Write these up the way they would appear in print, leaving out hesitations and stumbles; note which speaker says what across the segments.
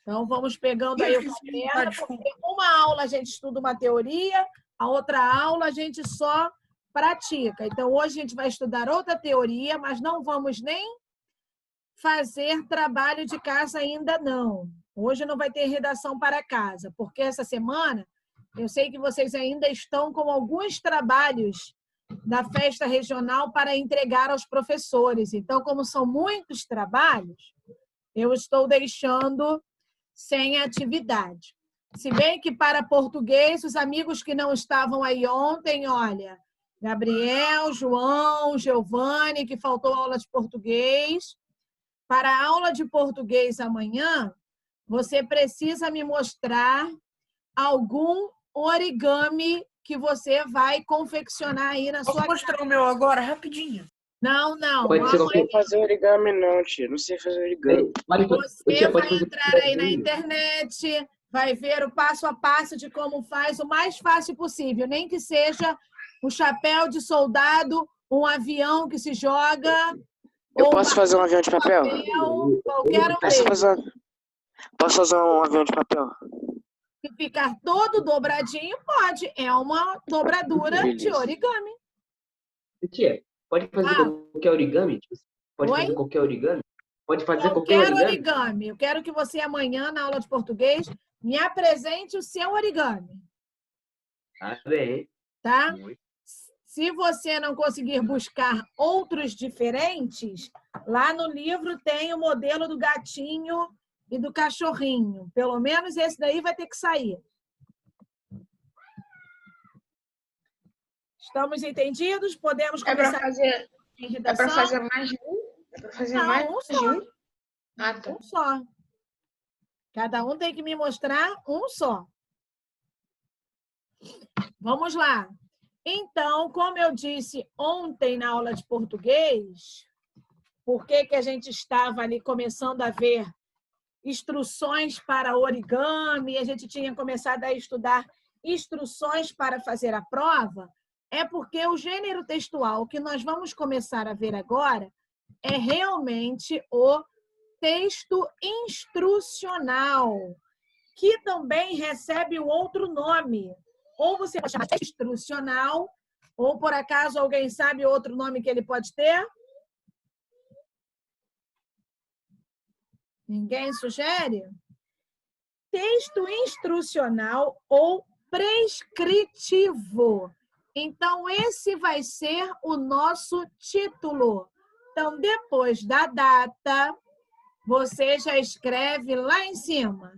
Speaker 1: Então, vamos pegando aí o caderno, porque uma aula a gente estuda uma teoria, a outra aula a gente só pratica. Então, hoje a gente vai estudar outra teoria, mas não vamos nem fazer trabalho de casa ainda não. Hoje não vai ter redação para casa, porque essa semana eu sei que vocês ainda estão com alguns trabalhos da festa regional para entregar aos professores. Então, como são muitos trabalhos, eu estou deixando sem atividade. Se bem que para português, os amigos que não estavam aí ontem, olha, Gabriel, João, Giovanni, que faltou aula de português. Para a aula de português amanhã, você precisa me mostrar algum origami que você vai confeccionar aí na sua casa.
Speaker 2: Posso mostrar o meu agora, rapidinho?
Speaker 1: Não.
Speaker 3: Pode ser
Speaker 4: Não sei fazer origami, não, tia. Não sei fazer origami.
Speaker 1: Você vai entrar aí na internet, vai ver o passo a passo de como faz o mais fácil possível. Nem que seja um chapéu de soldado, um avião que se joga.
Speaker 4: Eu posso fazer um avião de papel?
Speaker 1: Qualquer um
Speaker 4: Posso fazer um avião de papel?
Speaker 1: Se ficar todo dobradinho, pode. É uma dobradura de origami.
Speaker 3: Tia, pode fazer qualquer origami? Pode fazer qualquer origami? Pode fazer qualquer
Speaker 1: origami. Eu quero que você amanhã, na aula de português, me apresente o seu origami.
Speaker 3: Tá bem.
Speaker 1: Tá? Se você não conseguir buscar outros diferentes, lá no livro tem o modelo do gatinho e do cachorrinho. Pelo menos esse daí vai ter que sair. Estamos entendidos? Podemos começar.
Speaker 5: É para fazer mais de um? É para fazer mais de um? Ah, tá.
Speaker 1: Um só. Cada um tem que me mostrar um só. Vamos lá. Então, como eu disse ontem na aula de português, por que a gente estava ali começando a ver instruções para origami, a gente tinha começado a estudar instruções para fazer a prova, é porque o gênero textual que nós vamos começar a ver agora é realmente o texto instrucional, que também recebe um outro nome. Ou você pode chamar de instrucional, ou por acaso alguém sabe outro nome que ele pode ter? Ninguém sugere? Texto instrucional ou prescritivo. Então, esse vai ser o nosso título. Então, depois da data, você já escreve lá em cima.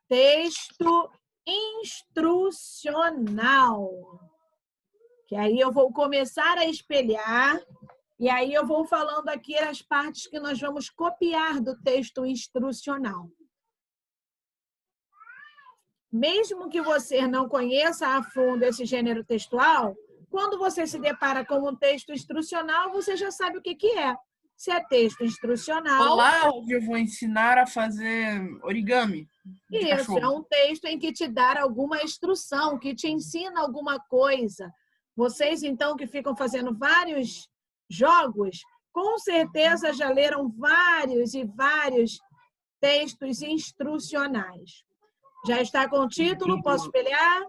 Speaker 1: Texto instrucional. Que aí eu vou começar a espelhar e aí eu vou falando aqui as partes que nós vamos copiar do texto instrucional. Mesmo que você não conheça a fundo esse gênero textual, quando você se depara com um texto instrucional, você já sabe o que é. Se é texto instrucional...
Speaker 2: Olá, hoje eu vou ensinar a fazer origami.
Speaker 1: Isso, é um texto em que te dá alguma instrução, que te ensina alguma coisa. Vocês, então, que ficam fazendo vários jogos, com certeza já leram vários e vários textos instrucionais. Já está com o título? Posso espelhar?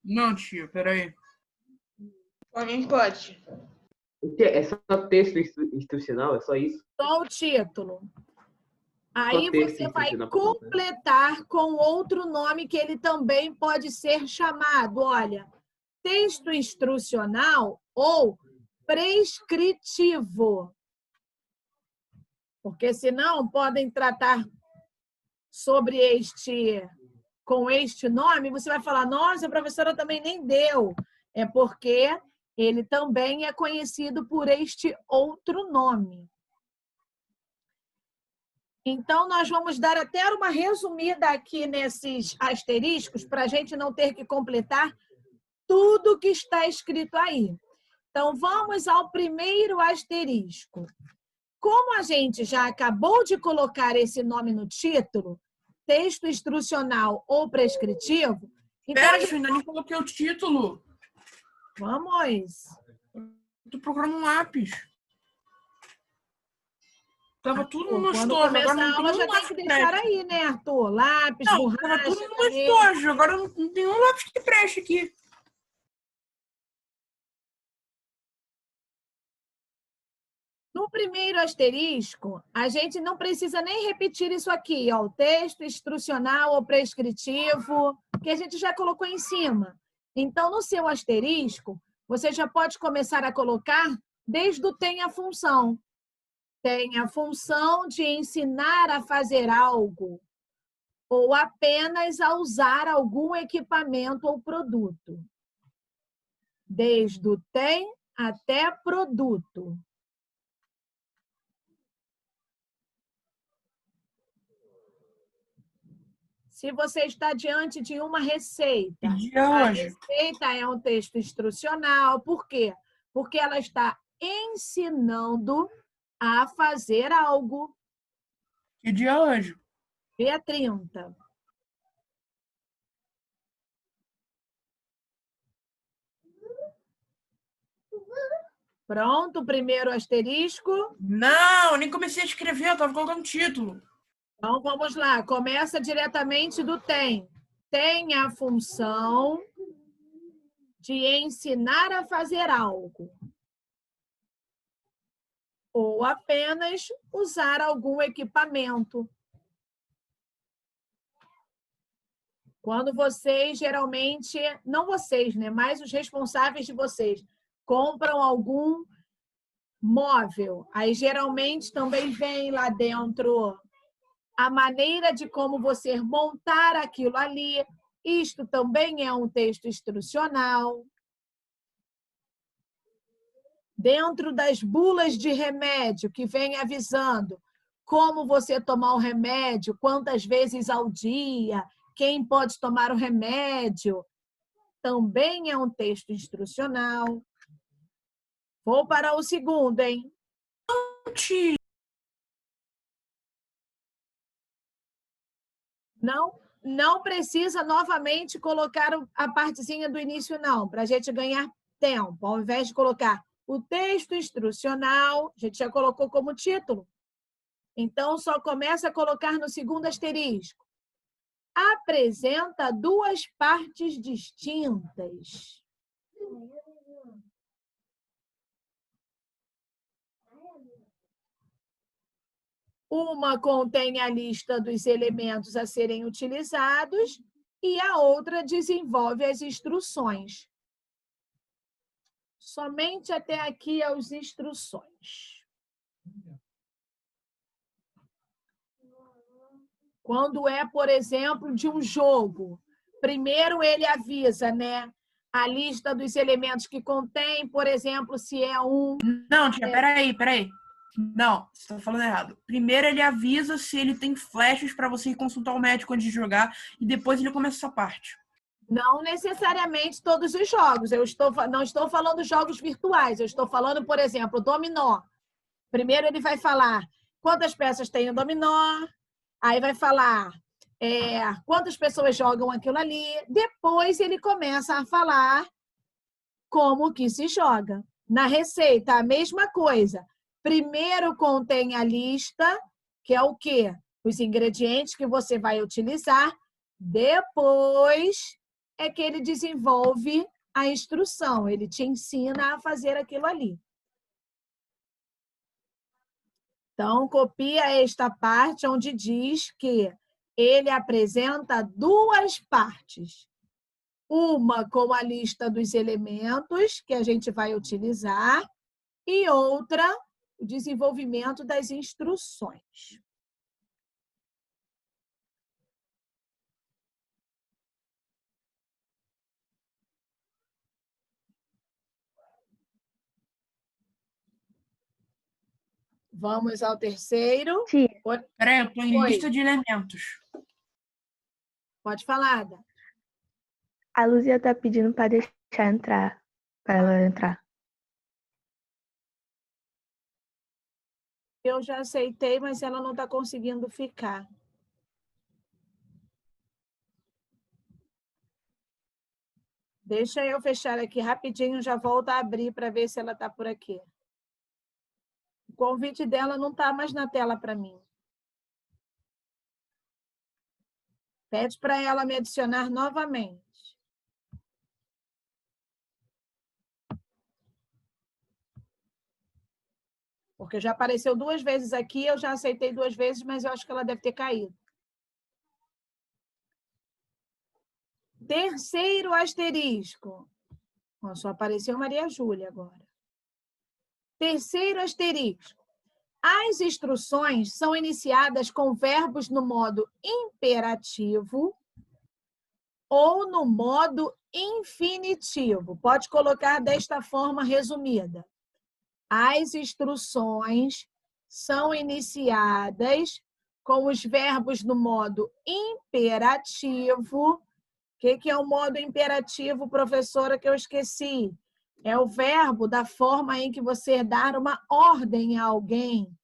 Speaker 2: Não, tia, peraí.
Speaker 5: Alguém pode.
Speaker 3: É só texto instrucional? É só isso?
Speaker 1: Só o título. Aí você vai completar com outro nome que ele também pode ser chamado. Olha, texto instrucional ou prescritivo. Porque senão podem tratar sobre com este nome, você vai falar, nossa, a professora também nem deu. É porque ele também é conhecido por este outro nome. Então, nós vamos dar até uma resumida aqui nesses asteriscos para a gente não ter que completar tudo que está escrito aí. Então, vamos ao primeiro asterisco. Como a gente já acabou de colocar esse nome no título, texto instrucional ou prescritivo... Então,
Speaker 2: Pera, eu ainda nem coloquei o título.
Speaker 1: Vamos.
Speaker 2: Estou procurando um lápis. Tava tudo no
Speaker 1: Quando
Speaker 2: estojo.
Speaker 1: começa
Speaker 2: Agora
Speaker 1: a
Speaker 2: não tem
Speaker 1: aula,
Speaker 2: um
Speaker 1: já tem
Speaker 2: lápis
Speaker 1: que
Speaker 2: que
Speaker 1: deixar
Speaker 2: preste.
Speaker 1: aí, né, Arthur? Lápis,
Speaker 2: Não,
Speaker 1: borracha,
Speaker 2: tava tudo no
Speaker 1: caneta.
Speaker 2: estojo. Agora não tem um lápis que preste aqui.
Speaker 1: No primeiro asterisco, a gente não precisa nem repetir isso aqui, ó, o texto instrucional ou prescritivo, que a gente já colocou em cima. Então, no seu asterisco, você já pode começar a colocar desde o tem a função. Tem a função de ensinar a fazer algo ou apenas a usar algum equipamento ou produto. Desde o tem até produto. Se você está diante de uma receita, a receita é um texto instrucional. Por quê? Porque ela está ensinando a fazer algo.
Speaker 2: Que dia hoje?
Speaker 1: Dia 30. Pronto, o primeiro asterisco.
Speaker 2: Não, nem comecei a escrever, eu tava colocando título.
Speaker 1: Então, vamos lá. Começa diretamente do tem. Tem a função de ensinar a fazer algo. Ou apenas usar algum equipamento. Quando vocês, geralmente, não vocês, né? Mas os responsáveis de vocês, compram algum móvel. Aí, geralmente, também vem lá dentro a maneira de como você montar aquilo ali. Isto também é um texto instrucional. Dentro das bulas de remédio, que vem avisando como você tomar o remédio, quantas vezes ao dia, quem pode tomar o remédio, também é um texto instrucional. Vou para o segundo, hein? Não precisa novamente colocar a partezinha do início, não, para a gente ganhar tempo. Ao invés de colocar o texto instrucional, a gente já colocou como título. Então, só começa a colocar no segundo asterisco. Apresenta duas partes distintas. Uma contém a lista dos elementos a serem utilizados e a outra desenvolve as instruções. Somente até aqui as instruções. Quando é, por exemplo, de um jogo, primeiro ele avisa, né? A lista dos elementos que contém, por exemplo, se é um...
Speaker 2: Não, tia, peraí. Não, você está falando errado. Primeiro ele avisa se ele tem flashes para você ir consultar o médico antes de jogar e depois ele começa essa parte.
Speaker 1: Não necessariamente todos os jogos. Não estou falando jogos virtuais. Eu estou falando, por exemplo, dominó. Primeiro ele vai falar quantas peças tem o dominó, aí vai falar quantas pessoas jogam aquilo ali. Depois ele começa a falar como que se joga. Na receita, a mesma coisa. Primeiro contém a lista, que é o quê? Os ingredientes que você vai utilizar. Depois é que ele desenvolve a instrução. Ele te ensina a fazer aquilo ali. Então, copia esta parte onde diz que ele apresenta duas partes. Uma com a lista dos elementos que a gente vai utilizar e outra, o desenvolvimento das instruções. Vamos ao terceiro.
Speaker 4: Tia.
Speaker 2: Peraí, eu estou em lista de elementos.
Speaker 1: Pode falar, Ada.
Speaker 6: A Luzia está pedindo para deixar entrar, para ela entrar.
Speaker 1: Eu já aceitei, mas ela não está conseguindo ficar. Deixa eu fechar aqui rapidinho, já volto a abrir para ver se ela está por aqui. convite dela não está mais na tela para mim. Pede para ela me adicionar novamente. Porque já apareceu 2 vezes aqui, eu já aceitei 2 vezes, mas eu acho que ela deve ter caído. Terceiro asterisco. Ó, só apareceu Maria Júlia agora. Terceiro asterisco. As instruções são iniciadas com verbos no modo imperativo ou no modo infinitivo. Pode colocar desta forma resumida. As instruções são iniciadas com os verbos no modo imperativo. O que é o modo imperativo, professora, que eu esqueci? É o verbo da forma em que você dá uma ordem a alguém.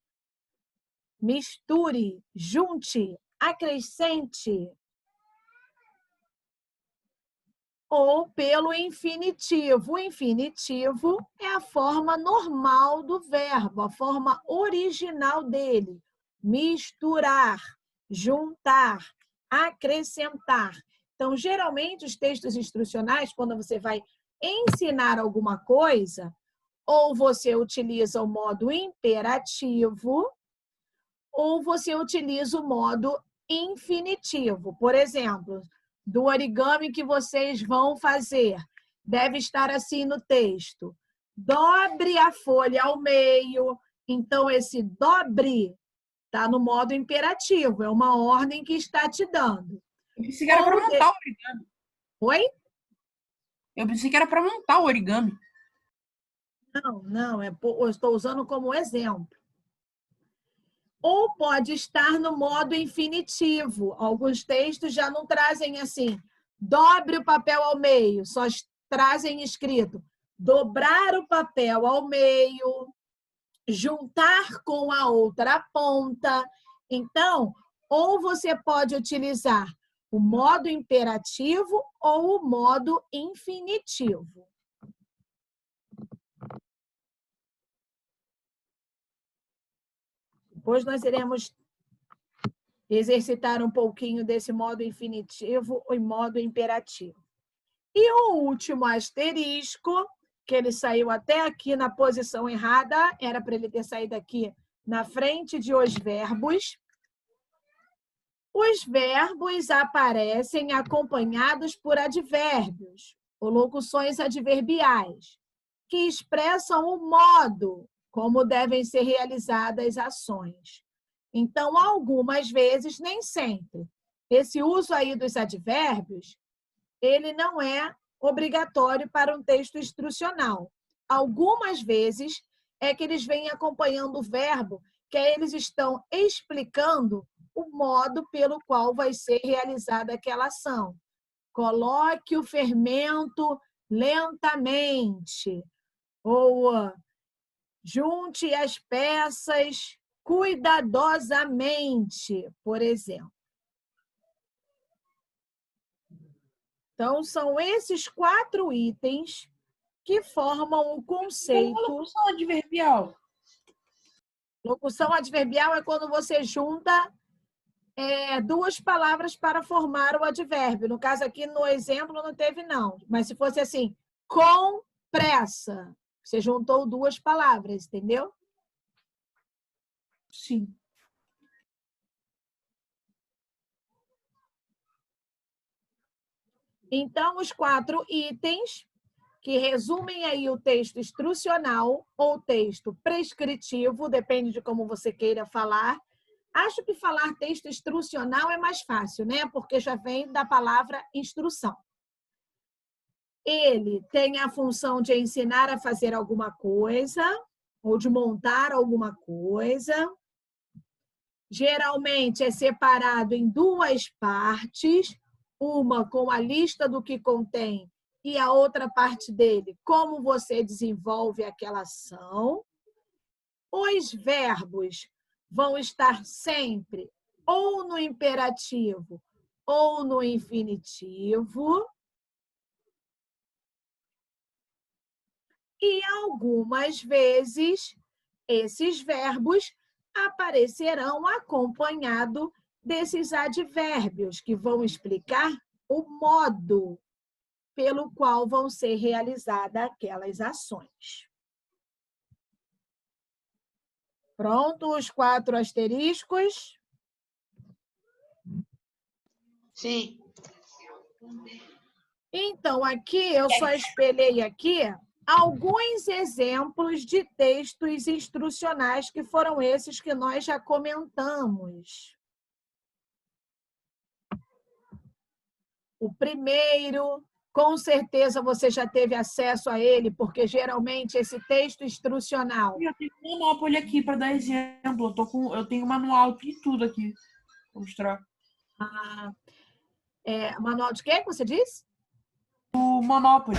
Speaker 1: Misture, junte, acrescente. Ou pelo infinitivo. O infinitivo é a forma normal do verbo, a forma original dele. Misturar, juntar, acrescentar. Então, geralmente, os textos instrucionais, quando você vai ensinar alguma coisa, ou você utiliza o modo imperativo, ou você utiliza o modo infinitivo. Por exemplo, do origami que vocês vão fazer, deve estar assim no texto. Dobre a folha ao meio. Então, esse dobre está no modo imperativo, é uma ordem que está te dando.
Speaker 2: Eu pensei que era para montar o origami.
Speaker 1: Oi?
Speaker 2: Eu pensei que era para montar o origami.
Speaker 1: Não, eu estou usando como exemplo. Ou pode estar no modo infinitivo. Alguns textos já não trazem assim, dobre o papel ao meio, só trazem escrito dobrar o papel ao meio, juntar com a outra ponta. Então, ou você pode utilizar o modo imperativo ou o modo infinitivo. Depois nós iremos exercitar um pouquinho desse modo infinitivo e modo imperativo. E o último asterisco, que ele saiu até aqui na posição errada, era para ele ter saído aqui na frente de os verbos. Os verbos aparecem acompanhados por advérbios, ou locuções adverbiais, que expressam o modo como devem ser realizadas ações. Então, algumas vezes, nem sempre. Esse uso aí dos advérbios, ele não é obrigatório para um texto instrucional. Algumas vezes é que eles vêm acompanhando o verbo, que eles estão explicando o modo pelo qual vai ser realizada aquela ação. Coloque o fermento lentamente. Ou junte as peças cuidadosamente, por exemplo. Então, são esses 4 itens que formam o conceito.
Speaker 2: Locução adverbial.
Speaker 1: Locução adverbial é quando você junta 2 palavras para formar o advérbio. No caso aqui, no exemplo, não teve não. Mas se fosse assim, com pressa, você juntou 2 palavras, entendeu?
Speaker 2: Sim.
Speaker 1: Então, os 4 itens que resumem aí o texto instrucional ou texto prescritivo, depende de como você queira falar. Acho que falar texto instrucional é mais fácil, né? Porque já vem da palavra instrução. Ele tem a função de ensinar a fazer alguma coisa ou de montar alguma coisa. Geralmente é separado em 2 partes, uma com a lista do que contém e a outra parte dele, como você desenvolve aquela ação. Os verbos vão estar sempre ou no imperativo ou no infinitivo. E algumas vezes esses verbos aparecerão acompanhado desses advérbios que vão explicar o modo pelo qual vão ser realizadas aquelas ações. Pronto, os 4 asteriscos?
Speaker 5: Sim.
Speaker 1: Então, aqui, eu só espelhei aqui alguns exemplos de textos instrucionais que foram esses que nós já comentamos. O primeiro, com certeza você já teve acesso a ele, porque geralmente esse texto instrucional...
Speaker 2: Eu tenho um Monopoly aqui para dar exemplo. Eu tenho manual de tudo aqui. Vou mostrar.
Speaker 1: Manual de quê que você disse?
Speaker 2: O Monopoly.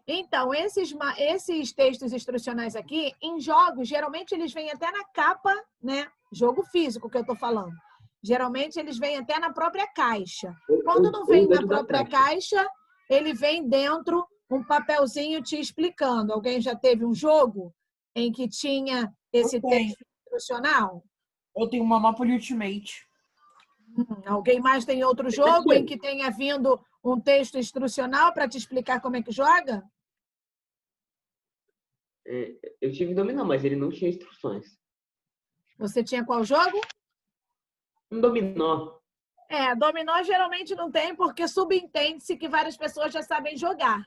Speaker 1: Então, esses textos instrucionais aqui, em jogos, geralmente eles vêm até na capa, né? Jogo físico que eu estou falando. Geralmente eles vêm até na própria caixa. Quando não vem na própria caixa, ele vem dentro um papelzinho te explicando. Alguém já teve um jogo em que tinha esse texto instrucional?
Speaker 2: Eu tenho Monopoly Ultimate.
Speaker 1: Alguém mais tem outro jogo em que tenha vindo um texto instrucional para te explicar como é que joga?
Speaker 3: Eu tive dominó, mas ele não tinha instruções.
Speaker 1: Você tinha qual jogo?
Speaker 3: Um dominó.
Speaker 1: Dominó geralmente não tem, porque subentende-se que várias pessoas já sabem jogar.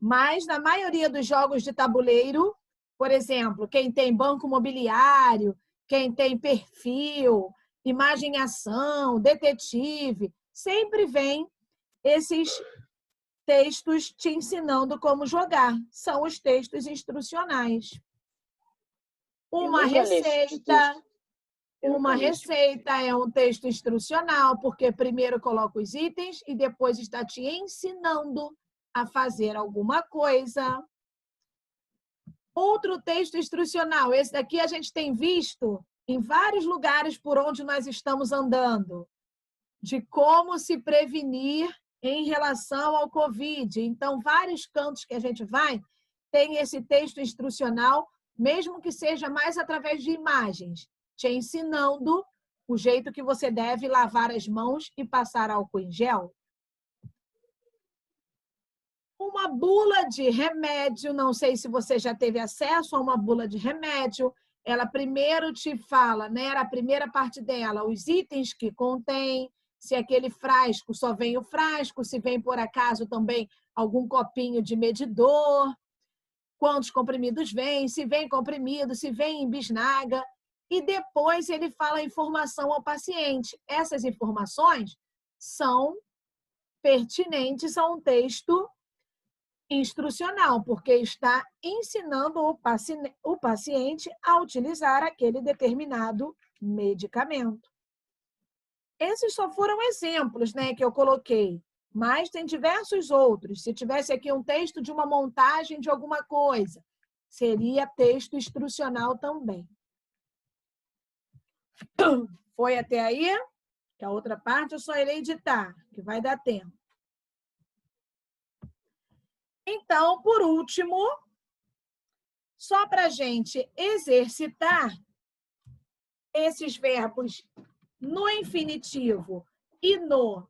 Speaker 1: Mas, na maioria dos jogos de tabuleiro, por exemplo, quem tem banco imobiliário, quem tem perfil, imagem e ação, detetive, sempre vem esses textos te ensinando como jogar. São os textos instrucionais. Uma receita é um texto instrucional, porque primeiro coloca os itens e depois está te ensinando a fazer alguma coisa. Outro texto instrucional, esse daqui a gente tem visto em vários lugares por onde nós estamos andando, de como se prevenir em relação ao Covid. Então, vários cantos que a gente vai, tem esse texto instrucional, mesmo que seja mais através de imagens, te ensinando o jeito que você deve lavar as mãos e passar álcool em gel. Uma bula de remédio, não sei se você já teve acesso a uma bula de remédio, ela primeiro te fala, né, a primeira parte dela, os itens que contém, se aquele frasco só vem o frasco, se vem por acaso também algum copinho de medidor, quantos comprimidos vem, se vem comprimido, se vem em bisnaga, e depois ele fala a informação ao paciente. Essas informações são pertinentes a um texto instrucional, porque está ensinando o paciente a utilizar aquele determinado medicamento. Esses só foram exemplos, né, que eu coloquei, mas tem diversos outros. Se tivesse aqui um texto de uma montagem de alguma coisa, seria texto instrucional também. Foi até aí? Que a outra parte eu só irei editar, que vai dar tempo. Então, por último, só para a gente exercitar esses verbos no infinitivo e no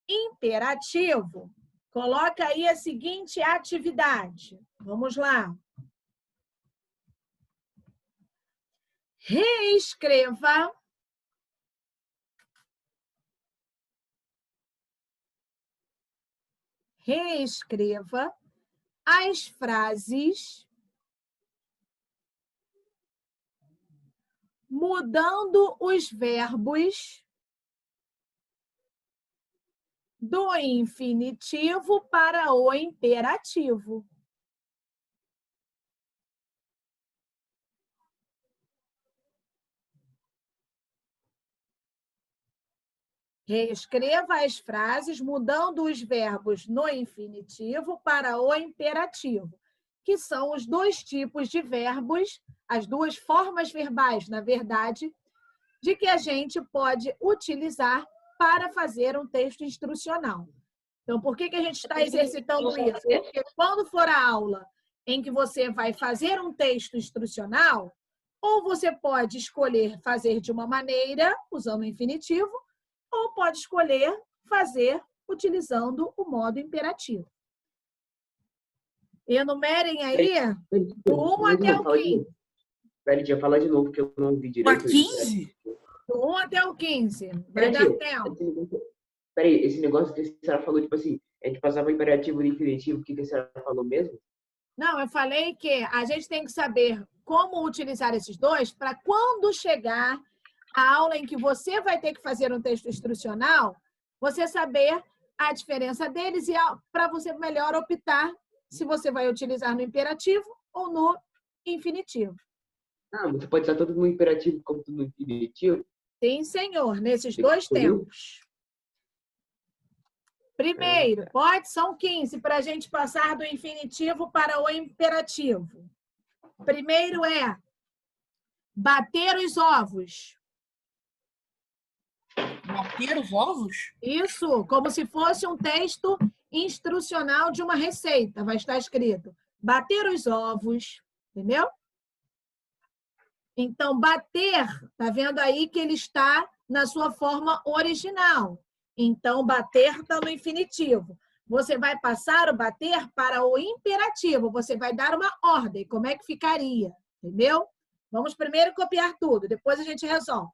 Speaker 1: imperativo, coloca aí a seguinte atividade. Vamos lá. Reescreva as frases mudando os verbos do infinitivo para o imperativo. Reescreva as frases mudando os verbos no infinitivo para o imperativo, que são os dois tipos de verbos, as duas formas verbais, na verdade, de que a gente pode utilizar para fazer um texto instrucional. Então, por que a gente está exercitando isso? Porque quando for a aula em que você vai fazer um texto instrucional, ou você pode escolher fazer de uma maneira, usando o infinitivo, ou pode escolher fazer utilizando o modo imperativo. Enumerem aí do 1 até o 15.
Speaker 3: Peraí, tia, fala de novo que eu não ouvi direito.
Speaker 2: 15?
Speaker 1: Do 1 até o 15. Vai dar tempo.
Speaker 3: Peraí, esse negócio que a senhora falou, tipo assim, a gente passava o imperativo e o infinitivo, o que a senhora falou mesmo?
Speaker 1: Não, eu falei que a gente tem que saber como utilizar esses dois para quando chegar a aula em que você vai ter que fazer um texto instrucional, você saber a diferença deles e para você melhor optar se você vai utilizar no imperativo ou no infinitivo.
Speaker 3: Ah, você pode usar tanto no imperativo como no infinitivo?
Speaker 1: Sim, senhor, nesses dois tempos. Primeiro, são 15 para a gente passar do infinitivo para o imperativo. Primeiro é bater os ovos.
Speaker 2: Bater os ovos?
Speaker 1: Isso, como se fosse um texto instrucional de uma receita. Vai estar escrito bater os ovos, entendeu? Então, bater, tá vendo aí que ele está na sua forma original. Então, bater está no infinitivo. Você vai passar o bater para o imperativo. Você vai dar uma ordem. Como é que ficaria? Entendeu? Vamos primeiro copiar tudo, depois a gente resolve.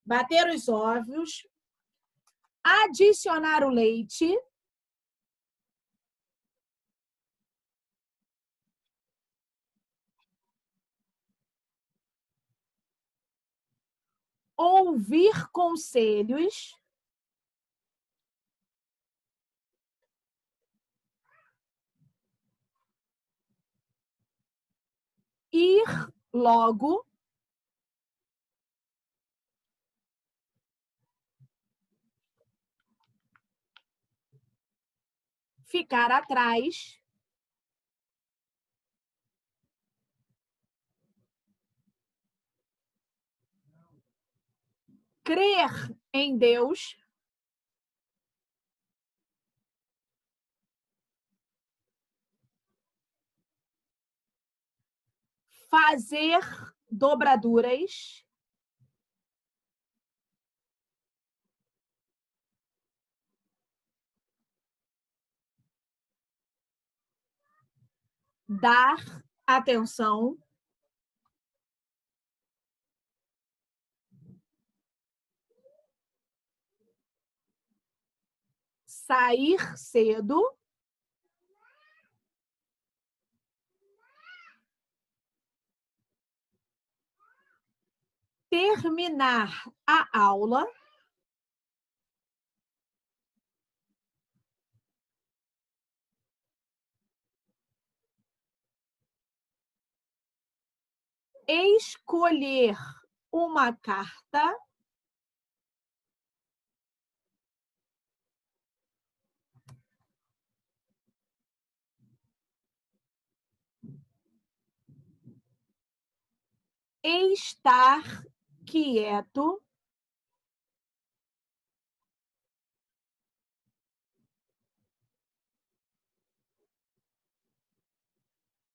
Speaker 1: Bater os ovos. Adicionar o leite. Ouvir conselhos. Ir logo. Ficar atrás. Crer em Deus. Fazer dobraduras. Dar atenção. Sair cedo. Terminar a aula. Escolher uma carta. Estar quieto.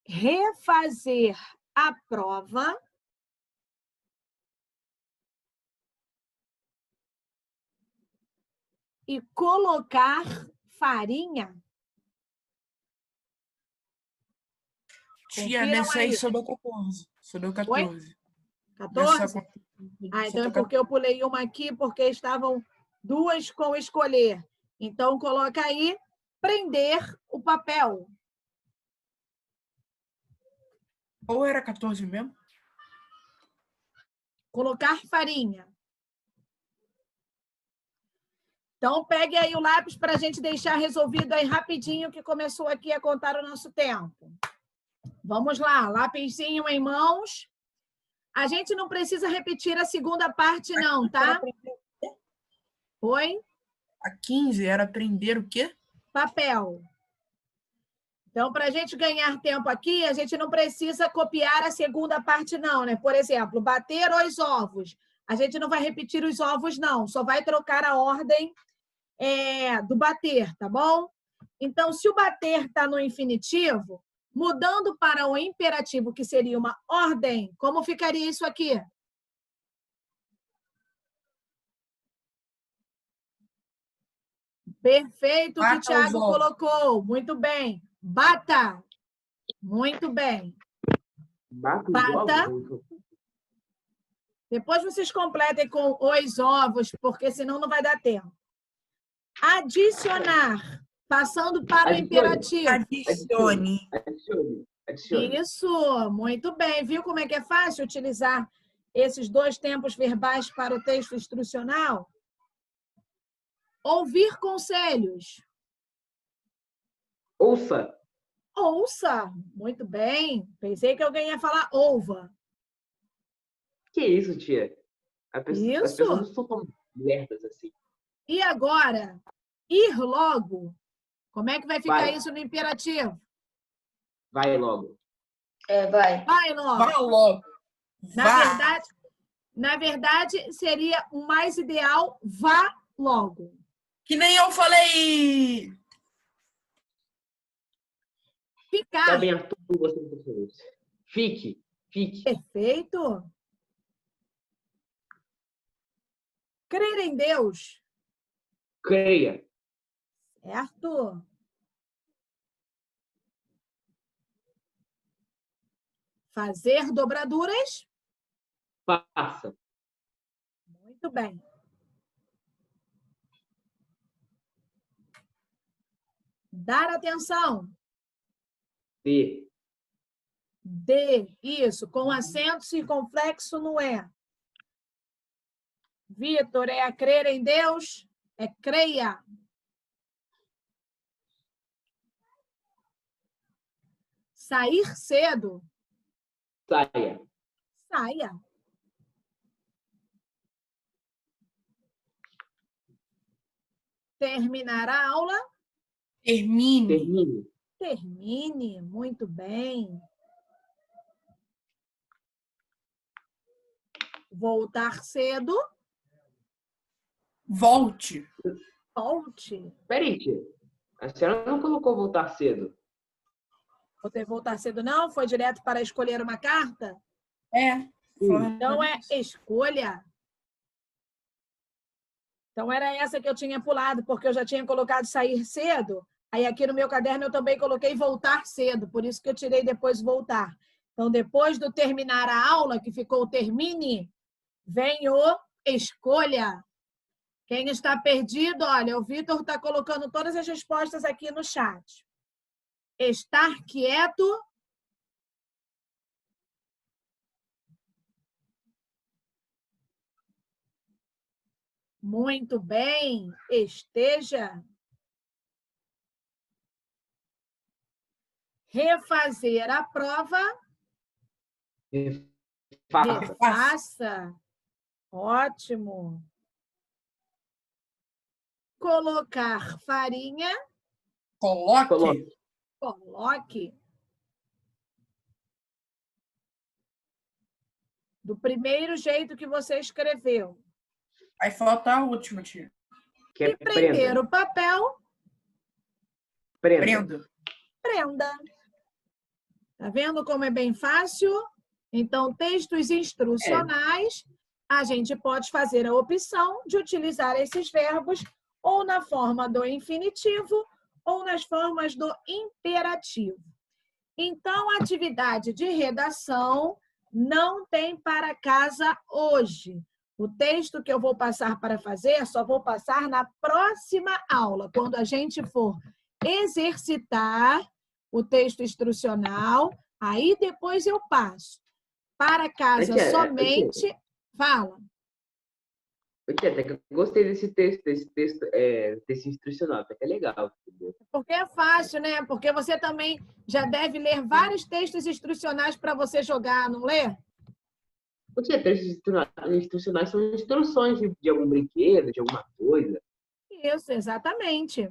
Speaker 1: Refazer a prova. E colocar farinha.
Speaker 2: Tia, nessa aí só deu 14. Só deu 14.
Speaker 1: Oi? 14? Então é porque eu pulei uma aqui, porque estavam duas com escolher. Então, coloca aí, prender o papel.
Speaker 2: Ou era 14 mesmo?
Speaker 1: Colocar farinha. Então, pegue aí o lápis para a gente deixar resolvido aí rapidinho, que começou aqui a contar o nosso tempo. Vamos lá, lápisinho em mãos. A gente não precisa repetir a segunda parte, não, tá? Oi?
Speaker 2: A 15 era prender o quê?
Speaker 1: Papel. Então, para a gente ganhar tempo aqui, a gente não precisa copiar a segunda parte, não, né? Por exemplo, bater os ovos. A gente não vai repetir os ovos, não. Só vai trocar a ordem do bater, tá bom? Então, se o bater está no infinitivo, Mudando para o imperativo, que seria uma ordem, como ficaria isso aqui? Perfeito o que o Thiago colocou. Muito bem. Bata. Muito bem. Bata. Depois vocês completem com os ovos, porque senão não vai dar tempo. Adicionar. Passando para o imperativo.
Speaker 2: Adicione.
Speaker 1: Isso. Muito bem. Viu como é que é fácil utilizar esses dois tempos verbais para o texto instrucional? Ouvir conselhos.
Speaker 3: Ouça.
Speaker 1: Ouça. Muito bem. Pensei que alguém ia falar ouva.
Speaker 3: Que isso, tia? As pessoas não são tão lerdas assim.
Speaker 1: E agora, ir logo. Como é que vai ficar isso no imperativo?
Speaker 3: Vai logo.
Speaker 5: Vai.
Speaker 1: Vai logo.
Speaker 2: Vai logo.
Speaker 1: Na verdade, seria o mais ideal, vá logo.
Speaker 2: Que nem eu falei.
Speaker 1: Ficar.
Speaker 3: Tá bem, Arthur, você não falou isso. Fique.
Speaker 1: Perfeito. Crer em Deus.
Speaker 3: Creia.
Speaker 1: Certo. Fazer dobraduras.
Speaker 3: Faça.
Speaker 1: Muito bem. Dar atenção.
Speaker 3: Dê.
Speaker 1: Isso, com acento circunflexo no E. Vitor, é crer em Deus? É creia. Sair cedo.
Speaker 3: Saia.
Speaker 1: Saia. Terminar a aula.
Speaker 2: Termine.
Speaker 1: Termine. Muito bem. Voltar cedo.
Speaker 2: Volte.
Speaker 3: Peraí, tia. A senhora não colocou voltar cedo.
Speaker 1: Você voltar cedo não? Foi direto para escolher uma carta? Então é escolha. Então era essa que eu tinha pulado, porque eu já tinha colocado sair cedo. Aí aqui no meu caderno eu também coloquei voltar cedo, por isso que eu tirei depois voltar. Então depois do terminar a aula, que ficou termine, vem o escolha. Quem está perdido, olha, o Vitor está colocando todas as respostas aqui no chat. Estar quieto. Muito bem. Esteja. Refazer a prova. Refaça. Ótimo. Colocar farinha. Coloque. Do primeiro jeito que você escreveu.
Speaker 2: Vai faltar a última, tia.
Speaker 1: E prender o papel.
Speaker 2: Prenda.
Speaker 1: Tá vendo como é bem fácil? Então, textos instrucionais, a gente pode fazer a opção de utilizar esses verbos ou na forma do infinitivo ou nas formas do imperativo. Então, a atividade de redação não tem para casa hoje. O texto que eu vou passar para fazer, só vou passar na próxima aula, quando a gente for exercitar o texto instrucional, aí depois eu passo. Para casa somente... Fala.
Speaker 3: Até que eu gostei desse texto instrucional, até que é legal.
Speaker 1: Porque é fácil, né? Porque você também já deve ler vários textos instrucionais para você jogar, não lê?
Speaker 3: Textos instrucionais são instruções de algum brinquedo, de alguma coisa.
Speaker 1: Isso, exatamente.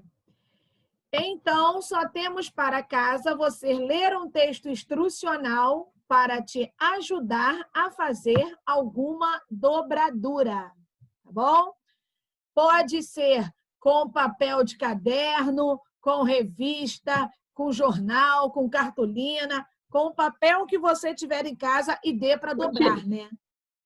Speaker 1: Então, só temos para casa você ler um texto instrucional para te ajudar a fazer alguma dobradura. Tá bom? Pode ser com papel de caderno, com revista, com jornal, com cartolina, com o papel que você tiver em casa e dê para dobrar, né?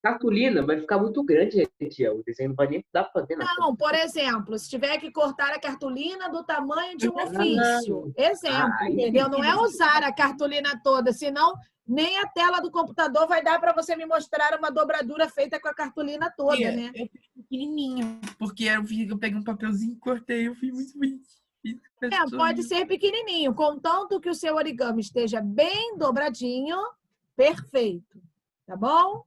Speaker 3: Cartolina vai ficar muito grande, tia. O desenho não vai nem dar para fazer nada.
Speaker 1: Não, por exemplo, se tiver que cortar a cartolina do tamanho de um ofício. Exemplo, entendeu? Não é usar a cartolina toda, senão nem a tela do computador vai dar para você me mostrar uma dobradura feita com a cartolina toda, né?
Speaker 2: Eu fiz pequenininho, porque eu peguei um papelzinho, cortei, eu fiz muito bonitinho.
Speaker 1: Pode ser pequenininho, contanto que o seu origami esteja bem dobradinho, perfeito, tá bom?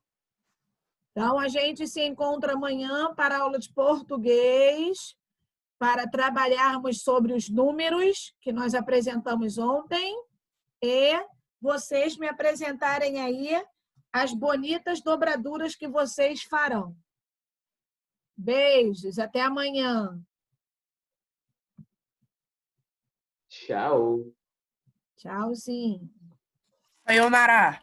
Speaker 1: Então, a gente se encontra amanhã para a aula de português, para trabalharmos sobre os números que nós apresentamos ontem e vocês me apresentarem aí as bonitas dobraduras que vocês farão. Beijos, até amanhã.
Speaker 3: Tchau.
Speaker 1: Tchauzinho.
Speaker 2: Sayonara.